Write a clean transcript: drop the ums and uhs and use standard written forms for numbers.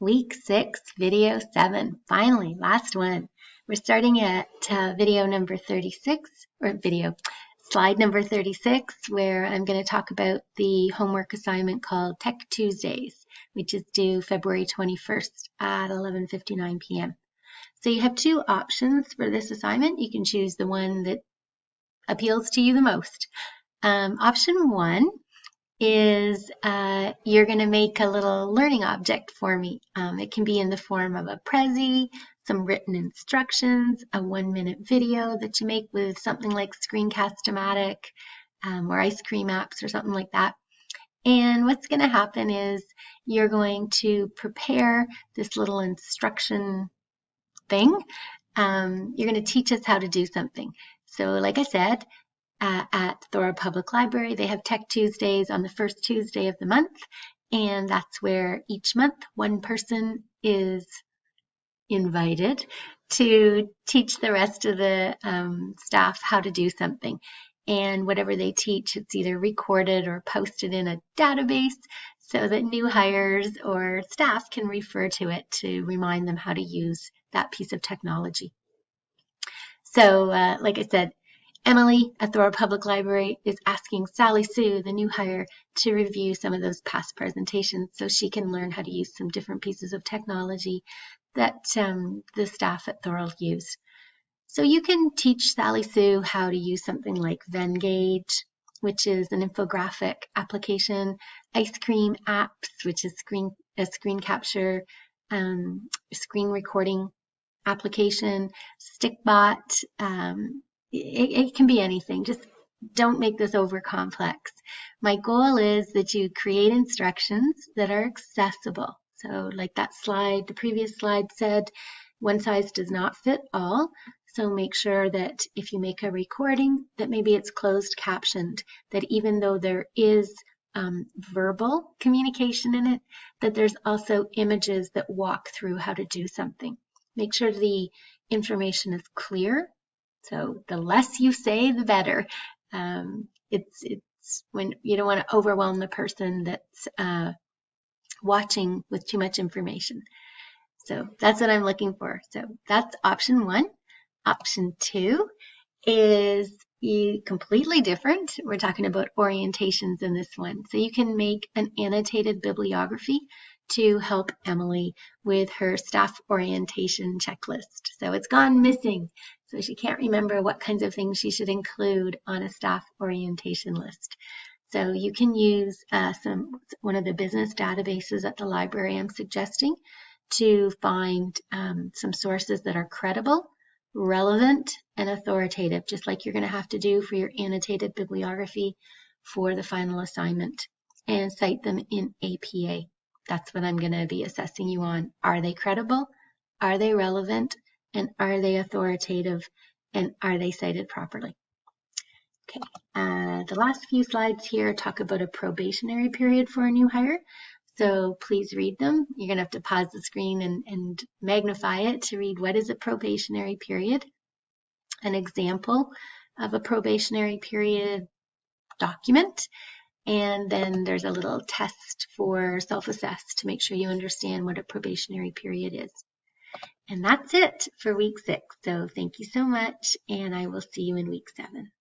Week 6, video 7. Finally, last one. We're starting at video number 36, or slide number 36, where I'm going to talk about the homework assignment called Tech Tuesdays, which is due February 21st at 11:59 p.m. So you have two options for this assignment. You can choose the one that appeals to you the most. Option 1 is you're going to make a little learning object for me. It can be in the form of a Prezi, some written instructions, a 1-minute video that you make with something like Screencast-O-Matic or Ice Cream Apps or something like that. And what's going to happen is you're going to prepare this little instruction thing. You're going to teach us how to do something. So like I said, at Thorough Public Library, they have Tech Tuesdays on the first Tuesday of the month, and that's where each month one person is invited to teach the rest of the staff how to do something. And whatever they teach, it's either recorded or posted in a database so that new hires or staff can refer to it to remind them how to use that piece of technology. So, like I said, Emily at Thorough Public Library is asking Sally Sue, the new hire, to review some of those past presentations so she can learn how to use some different pieces of technology that the staff at Thorough use. So you can teach Sally Sue how to use something like Venngage, which is an infographic application, Ice Cream Apps, which is a screen capture, screen recording application, Stickbot. It can be anything. Just don't make this over complex. My goal is that you create instructions that are accessible. So like that slide, the previous slide said, one size does not fit all. So make sure that if you make a recording, that maybe it's closed captioned, that even though there is verbal communication in it, that there's also images that walk through how to do something. Make sure the information is clear. So the less you say, the better. It's when you don't want to overwhelm the person that's watching with too much information. So that's what I'm looking for. So that's option 1. Option 2 is completely different. We're talking about orientations in this one. So you can make an annotated bibliography to help Emily with her staff orientation checklist. So it's gone missing. So she can't remember what kinds of things she should include on a staff orientation list. So you can use one of the business databases at the library I'm suggesting to find some sources that are credible, relevant, and authoritative, just like you're going to have to do for your annotated bibliography for the final assignment, and cite them in APA. That's what I'm going to be assessing you on. Are they credible? Are they relevant? And are they authoritative? And are they cited properly? Okay, the last few slides here talk about a probationary period for a new hire. So please read them. You're going to have to pause the screen and magnify it to read what is a probationary period, an example of a probationary period document, and then there's a little test for self-assess to make sure you understand what a probationary period is. And that's it for week 6. So thank you so much, and I will see you in week 7.